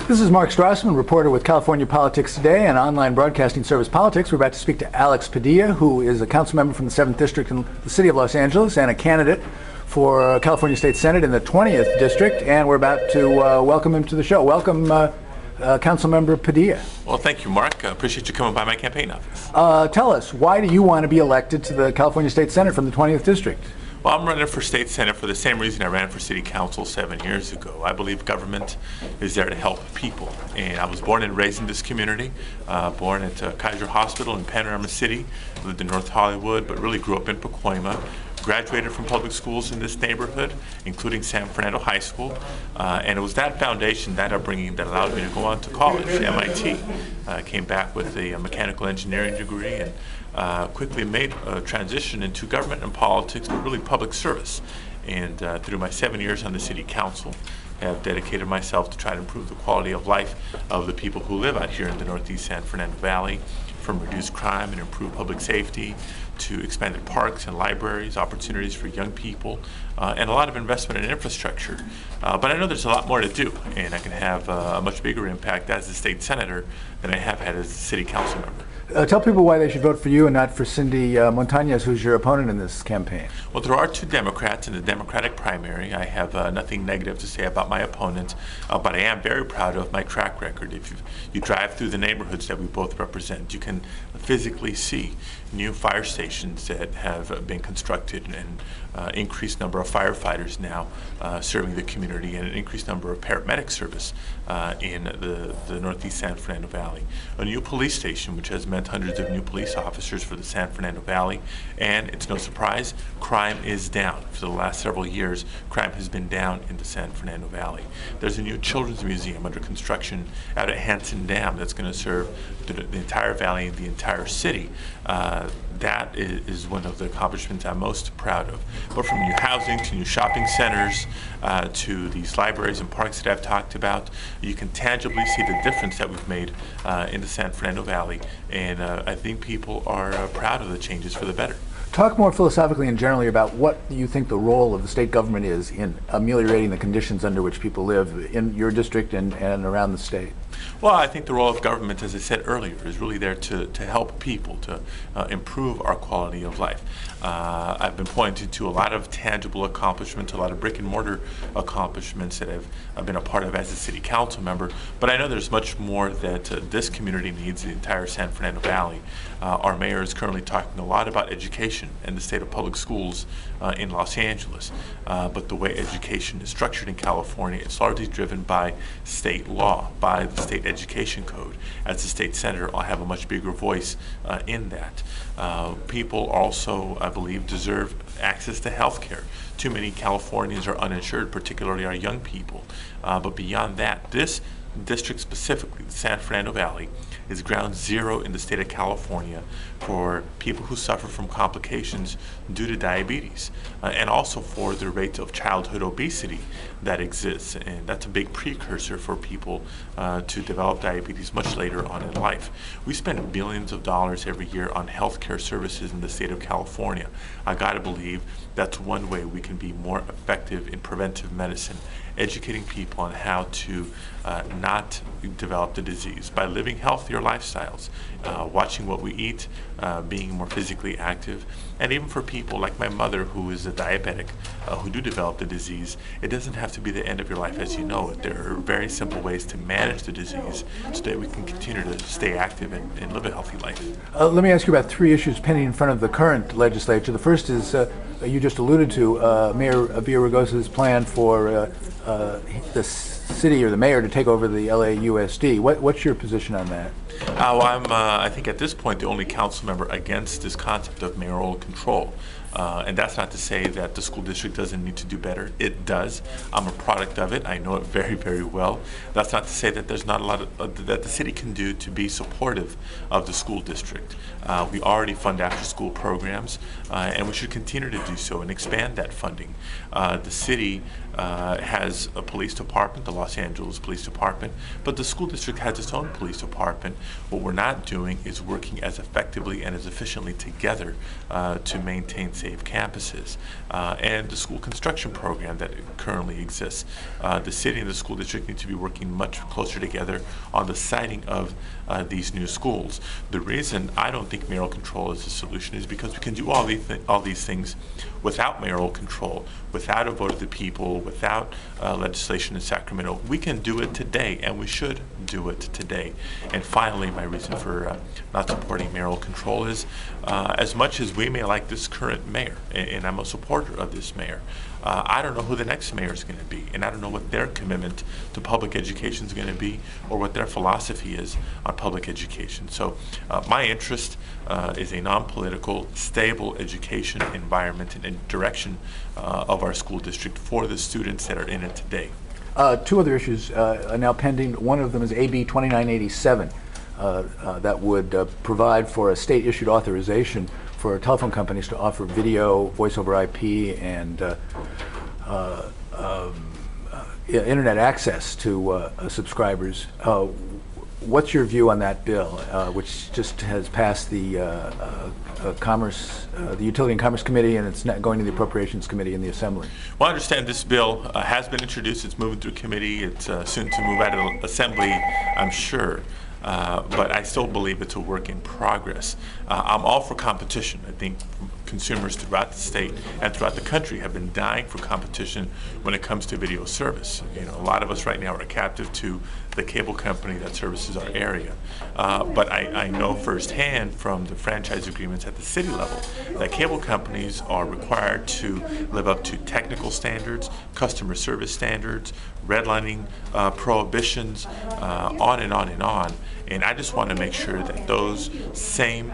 This is Marc Strassman, reporter with California Politics Today and online broadcasting service Politics. We're about to speak to Alex Padilla, who is a council member from the 7th District in the city of Los Angeles and a candidate for California State Senate in the 20th District. And we're about to welcome him to the show. Welcome, Councilmember Padilla. Well, thank you, Mark. I appreciate you coming by my campaign office. Tell us, why do you want to be elected to the California State Senate from the 20th District? Well, I'm running for state senate for the same reason I ran for city council 7 years ago. I believe government is there to help people. And I was born and raised in this community, born at Kaiser Hospital in Panorama City, lived in North Hollywood, but really grew up in Pacoima. Graduated from public schools in this neighborhood, including San Fernando High School. And it was that foundation, that upbringing, that allowed me to go on to college, MIT. Came back with a mechanical engineering degree and quickly made a transition into government and politics, but really public service. And through my 7 years on the city council, I have dedicated myself to try to improve the quality of life of the people who live out here in the Northeast San Fernando Valley, from reduced crime and improved public safety to expanded parks and libraries, opportunities for young people, and a lot of investment in infrastructure. But I know there's a lot more to do, and I can have a much bigger impact as a state senator than I have had as a city council member. Tell people why they should vote for you and not for Cindy Montañez, who's your opponent in this campaign. Well, there are two Democrats in the Democratic primary. I have nothing negative to say about my opponent, but I am very proud of my track record. If you drive through the neighborhoods that we both represent, you can physically see new fire stations that have been constructed and increased number of firefighters now serving the community, and an increased number of paramedic service in the Northeast San Fernando Valley. A new police station, which has meant hundreds of new police officers for the San Fernando Valley, and it's no surprise, crime is down. For the last several years, crime has been down in the San Fernando Valley. There's a new children's museum under construction out at Hanson Dam that's going to serve the entire valley and the entire city. That is one of the accomplishments I'm most proud of. But from new housing to new shopping centers to these libraries and parks that I've talked about, you can tangibly see the difference that we've made in the San Fernando Valley, and I think people are proud of the changes for the better. Talk more philosophically and generally about what you think the role of the state government is in ameliorating the conditions under which people live in your district and around the state. Well, I think the role of government, as I said earlier, is really there to help people, to improve our quality of life. I've been pointing to a lot of tangible accomplishments, a lot of brick and mortar accomplishments that I've been a part of as a city council member, but I know there's much more that this community needs, the entire San Fernando Valley. Our mayor is currently talking a lot about education and the state of public schools in Los Angeles, but the way education is structured in California, it's largely driven by state law, by the state education code. As a state senator, I'll have a much bigger voice in that. People also, I believe, deserve access to health care. Too many Californians are uninsured, particularly our young people. But beyond that, this district specifically, the San Fernando Valley, is ground zero in the state of California for people who suffer from complications due to diabetes, and also for the rate of childhood obesity that exists. And that's a big precursor for people to develop diabetes much later on in life. We spend billions of dollars every year on healthcare services in the state of California. I gotta believe that's one way we can be more effective in preventive medicine, educating people on how to not develop the disease by living healthier lifestyles, watching what we eat, being more physically active, and even for people like my mother who is a diabetic who do develop the disease, it doesn't have to be the end of your life as you know it. There are very simple ways to manage the disease so that we can continue to stay active and live a healthy life. Let me ask you about three issues pending in front of the current legislature. The first is, you just alluded to, Mayor Villaraigosa's plan for the city or the mayor to take over the LAUSD. What's your position on that? Well, I'm, I think at this point, the only council member against this concept of mayoral control. And that's not to say that the school district doesn't need to do better. It does. I'm a product of it. I know it very, very well. That's not to say that there's not a lot of, that the city can do to be supportive of the school district. We already fund after-school programs, and we should continue to do so and expand that funding. The city has a police department, the Los Angeles Police Department, but the school district has its own police department. What we're not doing is working as effectively and as efficiently together to maintain safe campuses. And the school construction program that currently exists. The city and the school district need to be working much closer together on the siting of these new schools. The reason I don't think mayoral control is the solution is because we can do all these things without mayoral control, without a vote of the people, without legislation in Sacramento. We can do it today, and we should do it today. And finally, my reason for not supporting mayoral control is as much as we may like this current mayor, and I'm a supporter of this mayor, I don't know who the next mayor is going to be, and I don't know what their commitment to public education is going to be, or what their philosophy is on public education. So my interest is a non-political, stable education environment and direction of our school district for the students that are in it today. Two other issues are now pending. One of them is AB 2987 that would provide for a state-issued authorization for telephone companies to offer video, voice over IP, and internet access to subscribers. What's your view on that bill, which just has passed the the Utility and Commerce Committee, and it's not going to the Appropriations Committee in the Assembly? Well, I understand this bill has been introduced. It's moving through committee. It's soon to move out of Assembly, I'm sure. But I still believe it's a work in progress. I'm all for competition. I think consumers throughout the state and throughout the country have been dying for competition when it comes to video service. You know, a lot of us right now are captive to the cable company that services our area. But I know firsthand from the franchise agreements at the city level that cable companies are required to live up to technical standards, customer service standards, redlining prohibitions, on and on and on. And I just want to make sure that those same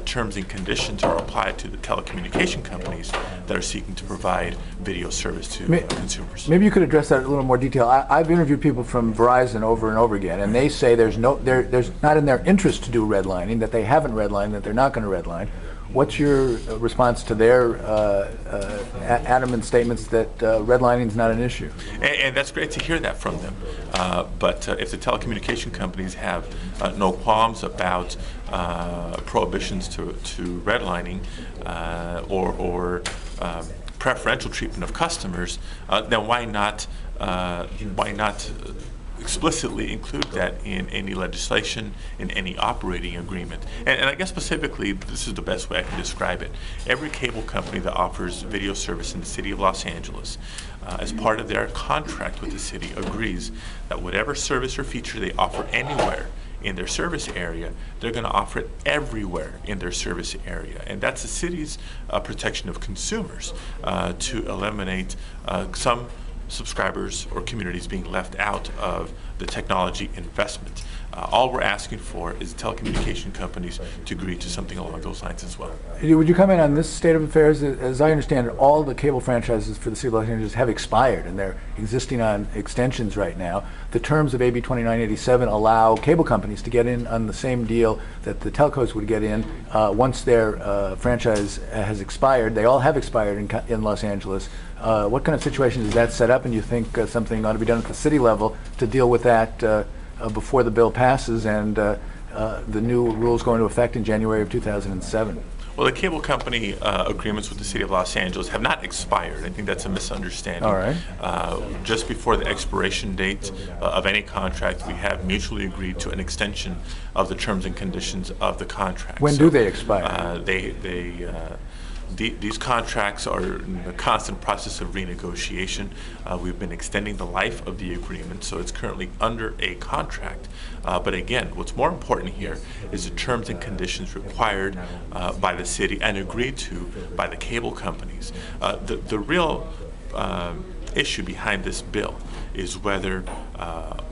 terms and conditions are applied to the telecommunication companies that are seeking to provide video service to consumers. Maybe you could address that in a little more detail. I've interviewed people from Verizon over and over again, and they say there's not in their interest to do redlining, that they haven't redlined, that they're not going to redline. What's your response to their adamant statements that redlining is not an issue? And that's great to hear that from them. But if the telecommunication companies have no qualms about prohibitions to redlining or preferential treatment of customers, then why not explicitly include that in any legislation, in any operating agreement? And I guess specifically, this is the best way I can describe it. Every cable company that offers video service in the city of Los Angeles, as part of their contract with the city, agrees that whatever service or feature they offer anywhere in their service area, they're going to offer it everywhere in their service area. And that's the city's protection of consumers to eliminate some subscribers or communities being left out of the technology investment. All we're asking for is telecommunication companies to agree to something along those lines as well. Would you comment on this state of affairs? As I understand it, all the cable franchises for the City of Los Angeles have expired, and they're existing on extensions right now. The terms of AB 2987 allow cable companies to get in on the same deal that the telcos would get in once their franchise has expired. They all have expired in Los Angeles. What kind of situation does that set up, and you think something ought to be done at the city level to deal with that before the bill passes and the new rules go into effect in January of 2007? Well, the cable company agreements with the City of Los Angeles have not expired. I think that's a misunderstanding. All right. Just before the expiration date of any contract, we have mutually agreed to an extension of the terms and conditions of the contract. When do they expire? These contracts are in the constant process of renegotiation. We've been extending the life of the agreement, so it's currently under a contract. But again, what's more important here is the terms and conditions required by the city and agreed to by the cable companies. The real issue behind this bill is whether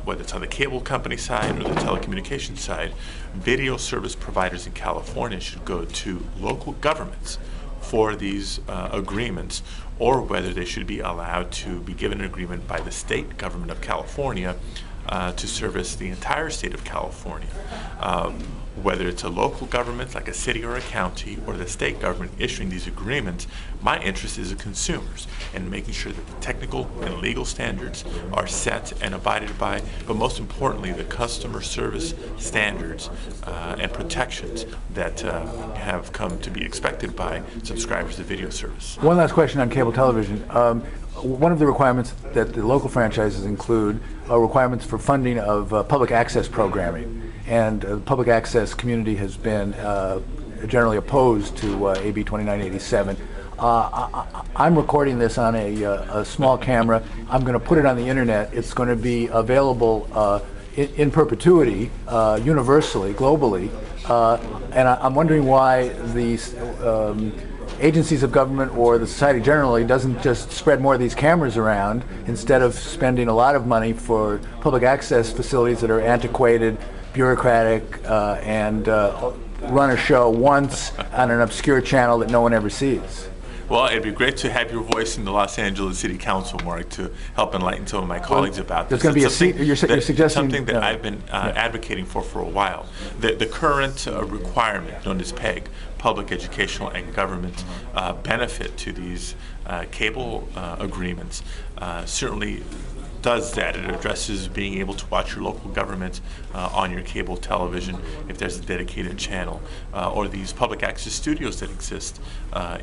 it's on the cable company side or the telecommunications side, video service providers in California should go to local governments for these agreements, or whether they should be allowed to be given an agreement by the state government of California to service the entire state of California. Whether it's a local government like a city or a county or the state government issuing these agreements, my interest is as consumers and making sure that the technical and legal standards are set and abided by, but most importantly, the customer service standards and protections that have come to be expected by subscribers to video service. One last question on cable television. One of the requirements that the local franchises include are requirements for funding of public access programming. And the public access community has been generally opposed to AB 2987. I'm recording this on a small camera. I'm going to put it on the internet. It's going to be available in perpetuity, universally, globally. And I'm wondering why these agencies of government or the society generally doesn't just spread more of these cameras around instead of spending a lot of money for public access facilities that are antiquated, bureaucratic, and run a show once on an obscure channel that no one ever sees. Well, it'd be great to have your voice in the Los Angeles City Council, Marc, to help enlighten some of my colleagues about this. There's going to be you're suggesting something that I've been advocating for a while. The current requirement, known as PEG, Public Educational and Government benefit to these cable agreements, certainly does that. It addresses being able to watch your local government on your cable television if there's a dedicated channel, or these public access studios that exist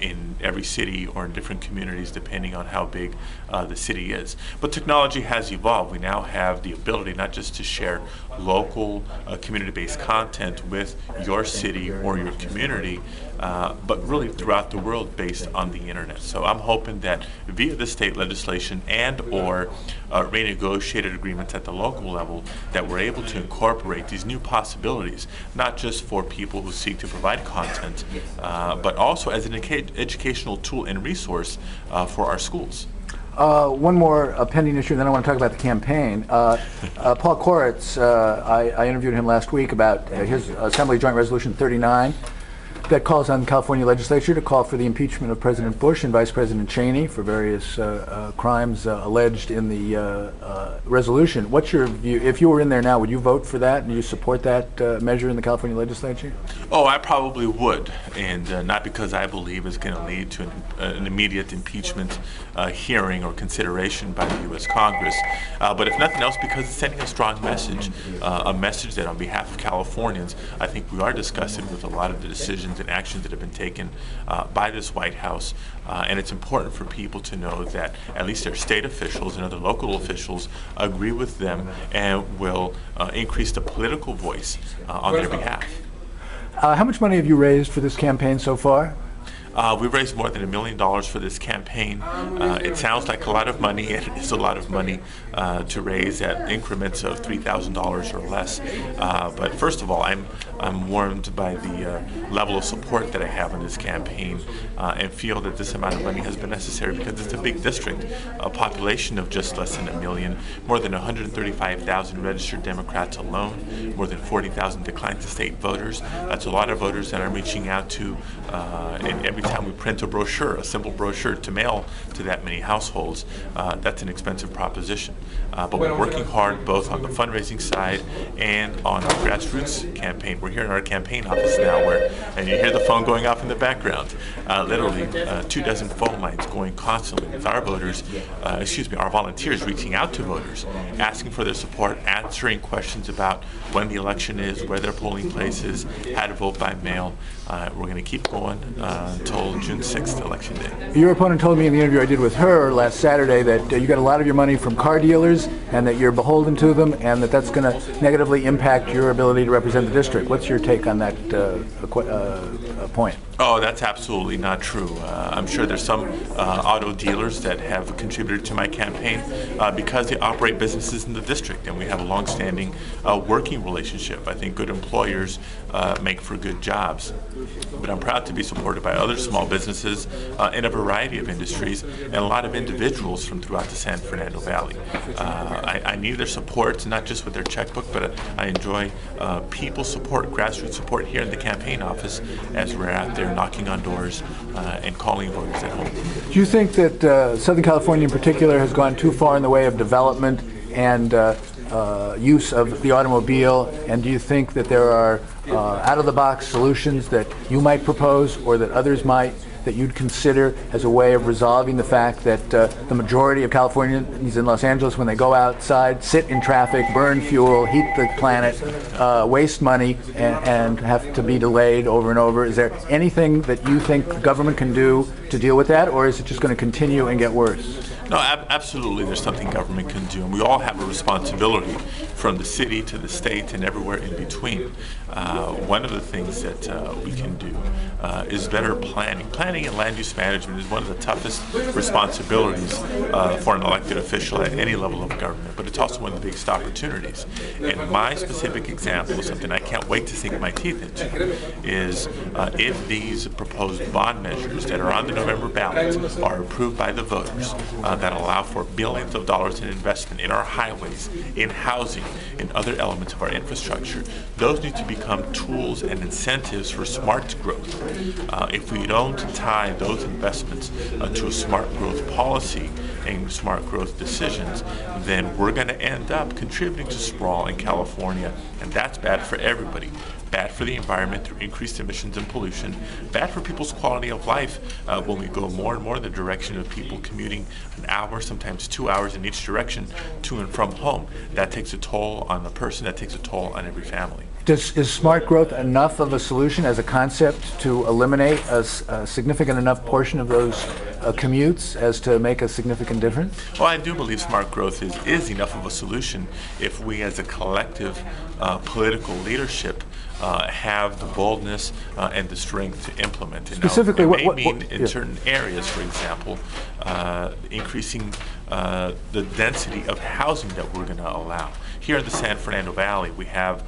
in every city or in different communities depending on how big the city is. But technology has evolved. We now have the ability not just to share local community-based content with your city or your community, but really throughout the world based on the internet. So I'm hoping that via the state legislation and or renegotiated agreements at the local level that we're able to incorporate these new possibilities, not just for people who seek to provide content, but also as an educational tool and resource for our schools. One more pending issue, and then I want to talk about the campaign. Paul Koretz, I interviewed him last week about his Assembly Joint Resolution 39 that calls on the California legislature to call for the impeachment of President Bush and Vice President Cheney for various crimes alleged in the resolution. What's your view? If you were in there now, would you vote for that? Do you support that measure in the California legislature? Oh, I probably would, and not because I believe it's going to lead to an immediate impeachment hearing or consideration by the U.S. Congress, but if nothing else, because it's sending a strong message, a message that on behalf of Californians, I think we are disgusted with a lot of the decisions and actions that have been taken by this White House, and it's important for people to know that at least their state officials and other local officials agree with them and will increase the political voice on their behalf. How much money have you raised for this campaign so far? We've raised more than $1 million for this campaign. It sounds like a lot of money, and it is a lot of money to raise at increments of $3,000 or less. But first of all, I'm warmed by the level of support that I have in this campaign, and feel that this amount of money has been necessary because it's a big district, a population of just less than 1 million, more than 135,000 registered Democrats alone, more than 40,000 declined to state voters. That's a lot of voters that I'm reaching out to, and every time we print a brochure, a simple brochure to mail to that many households, that's an expensive proposition. But we're working hard both on the fundraising side and on our grassroots campaign. We're here in our campaign office now, and you hear the phone going off in the background. Literally 24 phone lines going constantly with our voters, our volunteers reaching out to voters, asking for their support, answering questions about when the election is, where their polling place is, how to vote by mail. We're going to keep going until June 6th, Election Day. Your opponent told me in the interview I did with her last Saturday that you got a lot of your money from car dealers and that you're beholden to them and that that's going to negatively impact your ability to represent the district. What's your take on that point? Oh, that's absolutely not true. I'm sure there's some auto dealers that have contributed to my campaign because they operate businesses in the district, and we have a long-standing working relationship. I think good employers make for good jobs. But I'm proud to be supported by other small businesses in a variety of industries and a lot of individuals from throughout the San Fernando Valley. I need their support, not just with their checkbook, but I enjoy people support, grassroots support here in the campaign office as we're out there knocking on doors and calling voters at home. Do you think that Southern California in particular has gone too far in the way of development and use of the automobile, and do you think that there are out-of-the-box solutions that you might propose or that others might, that you'd consider as a way of resolving the fact that the majority of Californians in Los Angeles, when they go outside, sit in traffic, burn fuel, heat the planet, waste money, and have to be delayed over and over? Is there anything that you think the government can do to deal with that, or is it just going to continue and get worse? No, absolutely there's something government can do, and we all have a responsibility from the city to the state and everywhere in between. One of the things that we can do is better planning. Planning and land use management is one of the toughest responsibilities for an elected official at any level of government, but it's also one of the biggest opportunities. And my specific example is something I can't wait to sink my teeth into, is if these proposed bond measures that are on the November ballot are approved by the voters, that allow for billions of dollars in investment in our highways, in housing, in other elements of our infrastructure, those need to become tools and incentives for smart growth. If we don't tie those investments to a smart growth policy and smart growth decisions, then we're going to end up contributing to sprawl in California, and that's bad for everybody. Bad for the environment through increased emissions and pollution, bad for people's quality of life when we go more and more in the direction of people commuting an hour, sometimes 2 hours in each direction to and from home. That takes a toll on the person, that takes a toll on every family. Is smart growth enough of a solution as a concept to eliminate a significant enough portion of those commutes as to make a significant difference? Well, I do believe smart growth is enough of a solution if we as a collective political leadership have the boldness and the strength to implement it. Specifically, now, it may mean in certain areas, for example, increasing the density of housing that we're going to allow. Here in the San Fernando Valley, we have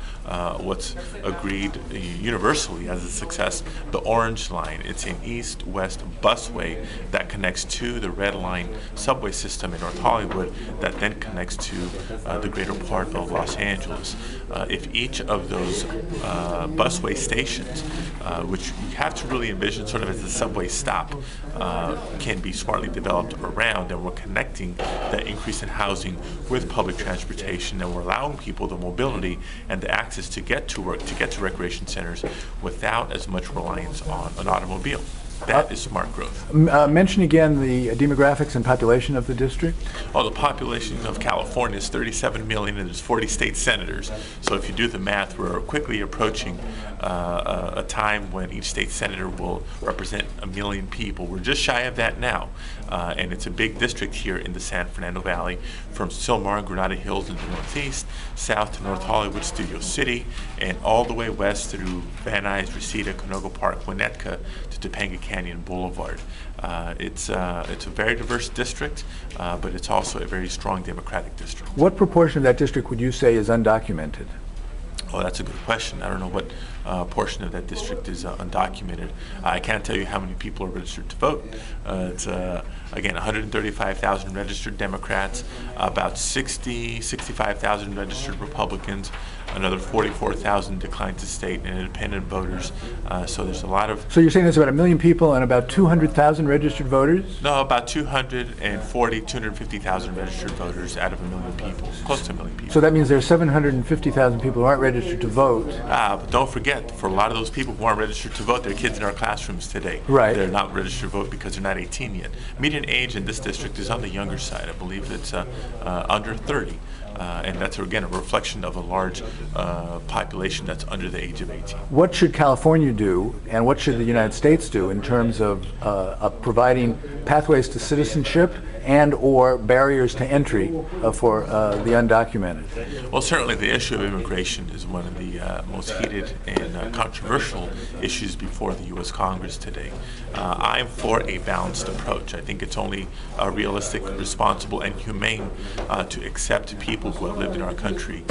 what's agreed universally as a success, the Orange Line. It's an east-west busway that connects to the Redline subway system in North Hollywood that then connects to the greater part of Los Angeles. If each of those busway stations, which you have to really envision sort of as a subway stop, can be smartly developed around, and we're connecting that increase in housing with public transportation, and we're allowing people the mobility and the access to get to work, to get to recreation centers without as much reliance on an automobile. That is smart growth. Mention again the demographics and population of the district. Well, the population of California is 37 million, and there's 40 state senators. So if you do the math, we're quickly approaching a time when each state senator will represent 1 million people. We're just shy of that now, and it's a big district here in the San Fernando Valley, from Silmar and Granada Hills in the northeast, south to North Hollywood, Studio City, and all the way west through Van Nuys, Reseda, Canoga Park, Winnetka, to Topanga Canyon Boulevard. It's a very diverse district, but it's also a very strong Democratic district. What proportion of that district would you say is undocumented? Oh, that's a good question. I don't know what portion of that district is undocumented. I can't tell you how many people are registered to vote. It's, again, 135,000 registered Democrats, about 65,000 registered Republicans, another 44,000 declined to state and independent voters. So there's a lot of... So you're saying there's about 1 million people and about 200,000 registered voters? No, about 250,000 registered voters out of 1 million people, close to 1 million people. So that means there's 750,000 people who aren't registered to vote. But don't forget, for a lot of those people who aren't registered to vote, they're kids in our classrooms today. Right. They're not registered to vote because they're not 18 yet. Median age in this district is on the younger side. I believe it's under 30. And that's, again, a reflection of a large population that's under the age of 18. What should California do, and what should the United States do in terms of providing pathways to citizenship and or barriers to entry for the undocumented? Well, certainly the issue of immigration is one of the most heated and controversial issues before the U.S. Congress today. I'm for a balanced approach. I think it's only realistic, responsible, and humane to accept people who have lived in our country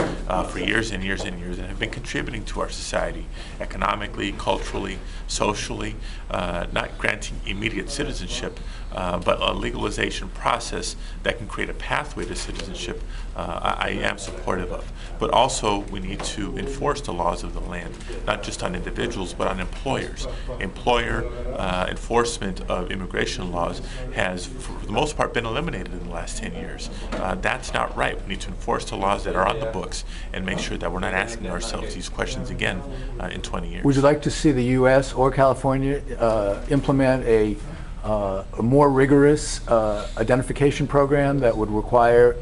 for years and years and years and have been contributing to our society economically, culturally, socially, not granting immediate citizenship, but a legalization process that can create a pathway to citizenship, I am supportive of. But also, we need to enforce the laws of the land, not just on individuals, but on employers. Employer enforcement of immigration laws has, for the most part, been eliminated in the last 10 years. That's not right. We need to enforce the laws that are on the books and make sure that we're not asking ourselves these questions again in 20 years. Would you like to see the U.S. or California implement a more rigorous identification program that would require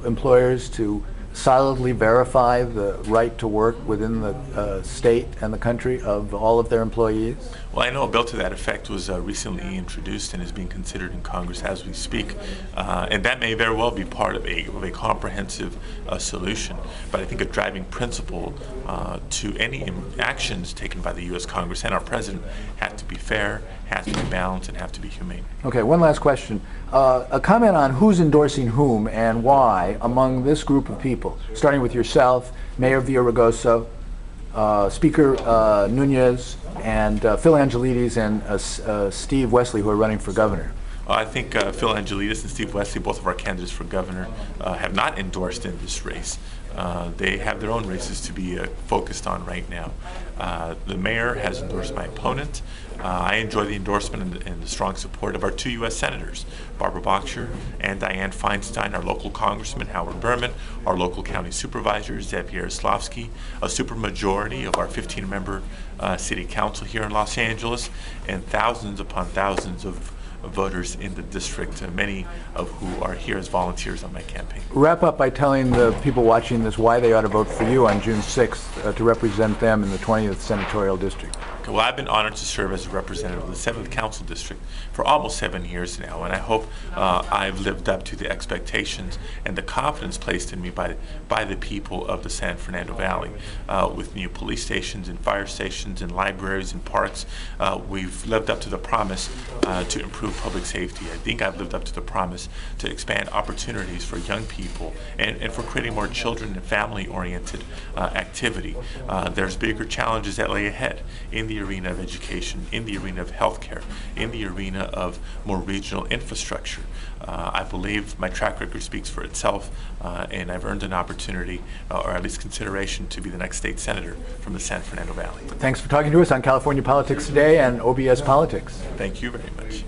employers to solidly verify the right to work within the state and the country of all of their employees? Well, I know a bill to that effect was recently introduced and is being considered in Congress as we speak, and that may very well be part of a comprehensive solution. But I think a driving principle to any actions taken by the U.S. Congress and our President have to be fair, have to be balanced, and have to be humane. Okay, one last question. A comment on who's endorsing whom and why among this group of people, starting with yourself, Mayor Villaraigosa, Speaker Nunez, and Phil Angelides and Steve Wesley, who are running for governor. I think Phil Angelides and Steve Wesley, both of our candidates for governor, have not endorsed in this race. They have their own races to be focused on right now. The mayor has endorsed my opponent. I enjoy the endorsement and the strong support of our two U.S. senators, Barbara Boxer and Dianne Feinstein, our local congressman, Howard Berman, our local county supervisor, Zeb Yaroslavsky, a supermajority of our 15-member city council here in Los Angeles, and thousands upon thousands of voters in the district, many of who are here as volunteers on my campaign. Wrap up by telling the people watching this why they ought to vote for you on June 6th to represent them in the 20th Senatorial District. Okay, well, I've been honored to serve as a representative of the 7th Council District for almost 7 years now, and I hope I've lived up to the expectations and the confidence placed in me by the people of the San Fernando Valley. With new police stations and fire stations and libraries and parks, we've lived up to the promise to improve public safety. I think I've lived up to the promise to expand opportunities for young people and for creating more children and family-oriented activity. There's bigger challenges that lay ahead in the arena of education, in the arena of healthcare, in the arena of more regional infrastructure. I believe my track record speaks for itself, and I've earned an opportunity, or at least consideration, to be the next state senator from the San Fernando Valley. Thanks for talking to us on California Politics Today and OBS Politics. Thank you very much.